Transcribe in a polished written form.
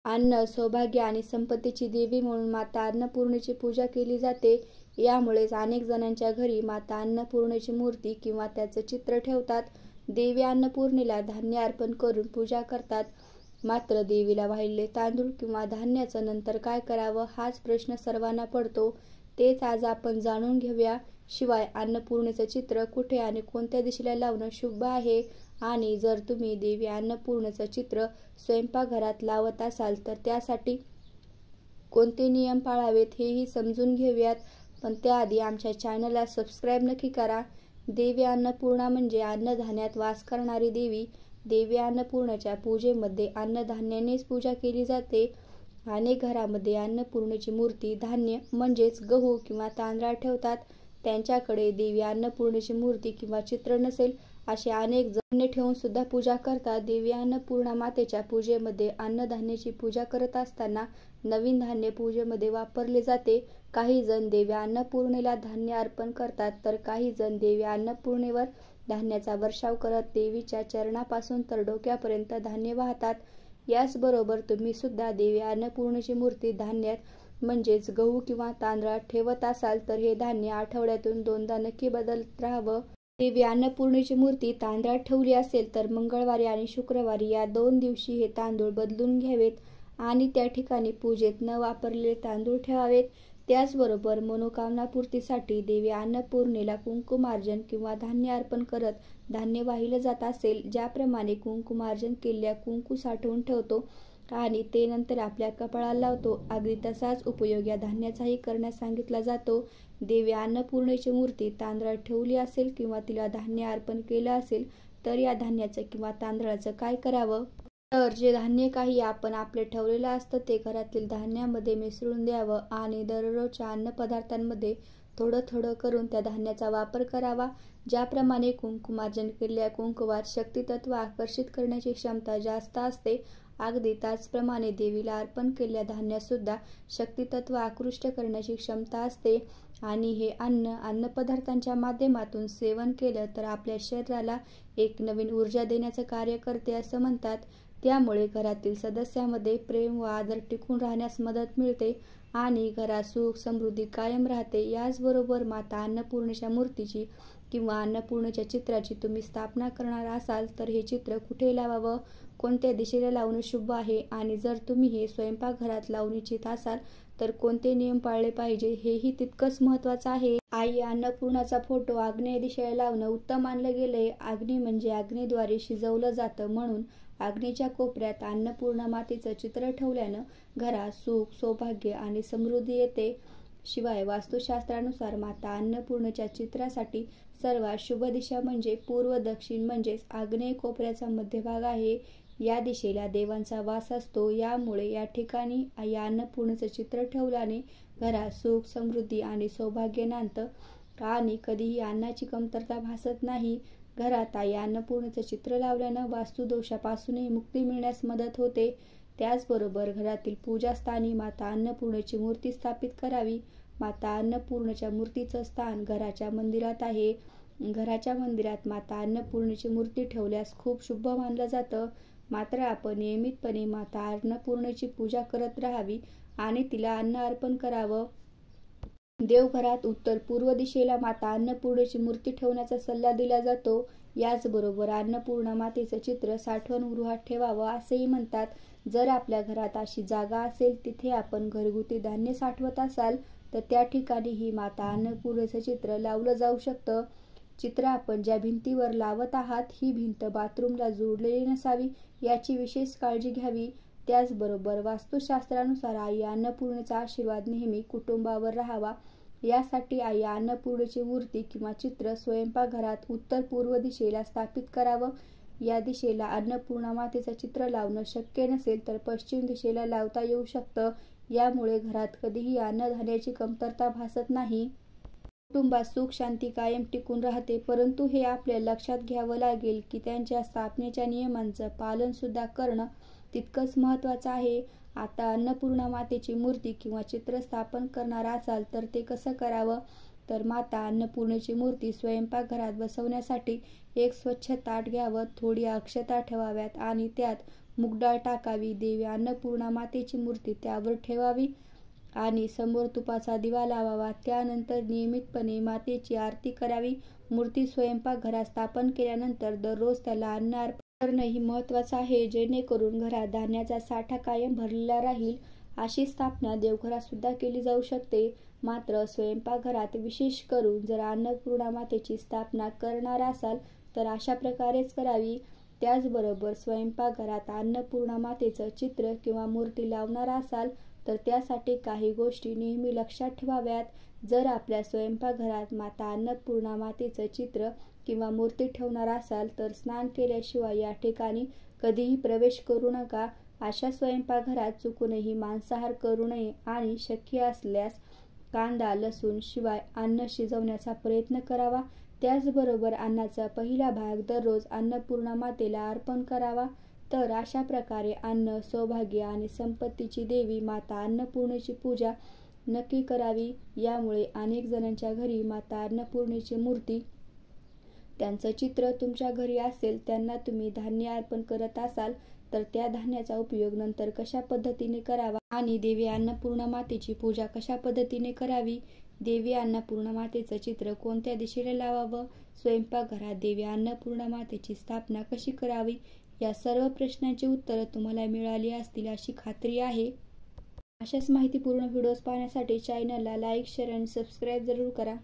अन्न, सौभाग्य आणि संपत्तीची देवी म्हणून माता अन्नपूर्णेची पूजा केली जाते. यामुळेच अनेक जणांच्या घरी माता अन्नपूर्णेची मूर्ती किंवा त्याचं चित्र ठेवतात. देवी अन्नपूर्णेला धान्य अर्पण करून पूजा करतात. मात्र देवीला वाहिलेले तांदूळ किंवा धान्याचं नंतर काय करावं हाच प्रश्न सर्वांना पडतो. तेच आज आपण जाणून घेऊया. शिवाय अन्नपूर्णेचं चित्र कुठे आणि कोणत्या दिशेला लावणं शुभ आहे, आणि जर तुम्ही देवी अन्नपूर्णेचं चित्र स्वयंपाकघरात लावत असाल तर त्यासाठी कोणते नियम पाळावेत हेही समजून घेऊयात. पण त्याआधी आमच्या चॅनलला सबस्क्राईब नक्की करा. देवी अन्नपूर्णा म्हणजे अन्नधान्यात वास करणारी देवी. देवी अन्नपूर्णेच्या पूजेमध्ये अन्नधान्यानेच पूजा केली जाते. अनेक घरामध्ये अन्नपूर्णेची मूर्ती धान्य म्हणजेच गहू किंवा तांदळात ठेवतात. त्यांच्याकडे देवी अन्नपूर्णेची मूर्ती किंवा चित्र नसेल असे अनेक जण ठेवून सुद्धा पूजा करतात. देवी अन्नपूर्णा मातेच्या पूजेमध्ये अन्नधान्याची पूजा करत असताना नवीन धान्य पूजेमध्ये वापरले जाते. काही जण देवी अन्नपूर्णेला धान्य अर्पण करतात, तर काही जण देवी अन्नपूर्णेवर धान्याचा वर्षाव करत देवीच्या चरणापासून तर डोक्यापर्यंत धान्य वाहतात. याचबरोबर तुम्ही सुद्धा देवी अन्नपूर्णेची मूर्ती धान्यात म्हणजेच गहू किंवा तांदळात ठेवत असाल तर हे धान्य आठवड्यातून 2दा नक्की बदलत राहावं. देवी अन्नपूर्णेची मूर्ती तांदळात ठेवली असेल तर मंगळवारी आणि शुक्रवारी या 2 दिवशी हे तांदूळ बदलून घ्यावेत आणि त्या ठिकाणी पूजेत न वापरलेले तांदूळ ठेवावेत. त्याचबरोबर मनोकामना पूर्तीसाठी देवी अन्नपूर्णेला कुंकुमार्जन किंवा धान्य अर्पण करत धान्य वाहिलं जात असेल. ज्याप्रमाणे कुंकुमार्जन केलेल्या कुंकू साठवून ठेवतो आणि ते नंतर आपल्या कपाळाला लावतो, अगदी तसाच उपयोग या धान्याचाही करण्यास सांगितला जातो. देवी अन्नपूर्णेची मूर्ती तांदळात ठेवली असेल किंवा तिला धान्य अर्पण केलं असेल तर या धान्याचं किंवा तांदळाचं काय करावं, तर जे धान्य काही आपण आपले ठेवलेलं असतं ते घरातील धान्यामध्ये मिसळून द्यावं आणि दररोजच्या अन्नपदार्थांमध्ये थोडं थोडं करून त्या धान्याचा वापर करावा. ज्याप्रमाणे कुंकुमार्जन केलेल्या कुंकवात शक्तितत्व आकर्षित करण्याची क्षमता जास्त असते, अगदी त्याचप्रमाणे देवीला अर्पण केलेल्या धान्यातसुद्धा शक्तितत्व आकृष्ट करण्याची क्षमता असते. आणि हे अन्नपदार्थांच्या माध्यमातून सेवन केलं तर आपल्या शरीराला एक नवीन ऊर्जा देण्याचं कार्य करते असं म्हणतात. त्यामुळे घरातील सदस्यांमध्ये प्रेम व आदर टिकून राहण्यास मदत मिळते आणि घरात सुख समृद्धी कायम राहते. याचबरोबर माता अन्नपूर्णेच्या मूर्तीची किंवा अन्नपूर्णेच्या चित्राची तुम्ही स्थापना करणार असाल तर हे चित्र कुठे लावावं, कोणत्या दिशेला लावणं शुभ आहे, आणि जर तुम्ही हे स्वयंपाकघरात लावून इच्छित असाल तर कोणते नियम पाळले पाहिजे हेही तितकंच महत्त्वाचं आहे. आई अन्नपूर्णाचा फोटो आग्नेय दिशेला लावणं उत्तम मानलं गेलंय. अग्नी म्हणजे अग्नीद्वारे शिजवलं जातं, म्हणून अग्नीच्या कोपऱ्यात अन्नपूर्णा मातेचं चित्र ठेवल्यानं घरात सुख, सौभाग्य आणि समृद्धी येते. शिवाय वास्तुशास्त्रानुसार माता अन्नपूर्णेच्या चित्रासाठी सर्वात शुभ दिशा म्हणजे पूर्व दक्षिण म्हणजेच आग्नेय कोपऱ्याचा मध्यभाग आहे. या दिशेला देवांचा वास असतो. यामुळे या ठिकाणी आई अन्नपूर्णेचं चित्र ठेवल्याने घरात सुख, समृद्धी आणि सौभाग्य नांदतं आणि कधीही अन्नाची कमतरता भासत नाही. घरात आई अन्नपूर्णेचं चित्र लावल्यानं वास्तुदोषापासूनही मुक्ती मिळण्यास मदत होते. त्याचबरोबर घरातील पूजास्थानी माता अन्नपूर्णेची मूर्ती स्थापित करावी. माता अन्नपूर्णेच्या मूर्तीचं स्थान घराच्या मंदिरात आहे. घराच्या मंदिरात माता अन्नपूर्णेची मूर्ती ठेवल्यास खूप शुभ मानलं जातं. मात्र आपण नियमितपणे माता अन्नपूर्णेची पूजा करत राहावी आणि तिला अन्न अर्पण करावं. देवघरात उत्तर पूर्व दिशेला माता अन्नपूर्णेची मूर्ती ठेवण्याचा सल्ला दिला जातो. याचबरोबर अन्नपूर्णा मातेचं चित्र साठवणगृहात ठेवावं असेही म्हणतात. जर आपल्या घरात अशी जागा असेल तिथे आपण घरगुती धान्य साठवत असाल तर त्या ठिकाणी ही माता अन्नपूर्णेचं चित्र लावलं जाऊ शकतं. चित्र आपण ज्या भिंतीवर लावत आहात ही भिंत बाथरूमला जोडलेली नसावी याची विशेष काळजी घ्यावी. त्याचबरोबर वास्तुशास्त्रानुसार आई अन्नपूर्णेचा आशीर्वाद नेहमी कुटुंबावर राहावा, यासाठी आई अन्नपूर्णेची मूर्ती किंवा चित्र स्वयंपाकघरात उत्तर पूर्व दिशेला स्थापित करावं. या दिशेला अन्नपूर्णा मातेचं चित्र लावणं शक्य नसेल तर पश्चिम दिशेला लावता येऊ शकतं. यामुळे घरात कधीही अन्नधान्याची कमतरता भासत नाही. कुटुंबात सुख शांती कायम टिकून राहते. परंतु हे आपल्याला लक्षात घ्यावं लागेल की त्यांच्या स्थापनेच्या नियमांचं पालन सुद्धा करणं तितकंच महत्त्वाचं आहे. आता अन्नपूर्णा मातेची मूर्ती किंवा चित्र स्थापन करणार असाल तर ते कसं करावं, तर माता अन्नपूर्णेची मूर्ती स्वयंपाकघरात बसवण्यासाठी एक स्वच्छ ताट घ्यावं, थोडी अक्षता ठेवाव्यात आणि त्यात मूगडाळ टाकावी. देवी अन्नपूर्णा मातेची मूर्ती त्यावर ठेवावी आणि समोर तुपाचा दिवा लावावा. त्यानंतर नियमितपणे मातेची आरती करावी. मूर्ती स्वयंपाकघरात स्थापन केल्यानंतर दररोज त्याला अन्न अर्पण करणंही महत्त्वाचं आहे, जेणेकरून घरात धान्याचा साठा कायम भरलेला राहील. अशी स्थापना देवघरात सुद्धा केली जाऊ शकते. मात्र स्वयंपाकघरात विशेष करून जर अन्नपूर्णा मातेची स्थापना करणार असाल तर अशा प्रकारेच करावी. त्याचबरोबर स्वयंपाकघरात अन्नपूर्णा मातेचं चित्र किंवा मूर्ती लावणार असाल तर त्यासाठी काही गोष्टी नेहमी लक्षात ठेवाव्यात. जर आपल्या स्वयंपाकघरात माता अन्नपूर्णा मातेचं चित्र किंवा मूर्ती ठेवणार असाल तर स्नान केल्याशिवाय या ठिकाणी कधीही प्रवेश करू नका. अशा स्वयंपाकघरात चुकूनही मांसाहार करू नये आणि शक्य असल्यास कांदा लसूण शिवाय अन्न शिजवण्याचा प्रयत्न करावा. त्याचबरोबर अन्नाचा पहिला भाग दररोज अन्नपूर्णा मातेला अर्पण करावा. तर अशा प्रकारे अन्न, सौभाग्य आणि संपत्तीची देवी माता अन्नपूर्णेची पूजा नक्की करावी. यामुळे अनेक जणांच्या घरी माता अन्नपूर्णेची मूर्ती, त्यांचं चित्र तुमच्या घरी असेल, त्यांना तुम्ही धान्य अर्पण करत असाल तर त्या धान्याचा उपयोग नंतर कशा पद्धतीने करावा आणि देवी अन्नपूर्णा मातेची पूजा कशा पद्धतीने करावी, देवी अन्नपूर्णा मातेचं चित्र कोणत्या दिशेला लावावं, स्वयंपाकघरात देवी अन्नपूर्णा मातेची स्थापना कशी करावी, या सर्व प्रश्नांची उत्तरं तुम्हाला मिळाली असतील अशी खात्री आहे. अशाच माहितीपूर्ण व्हिडिओज पाहण्यासाठी चॅनलला लाईक, शेअर आणि सबस्क्राईब जरूर करा.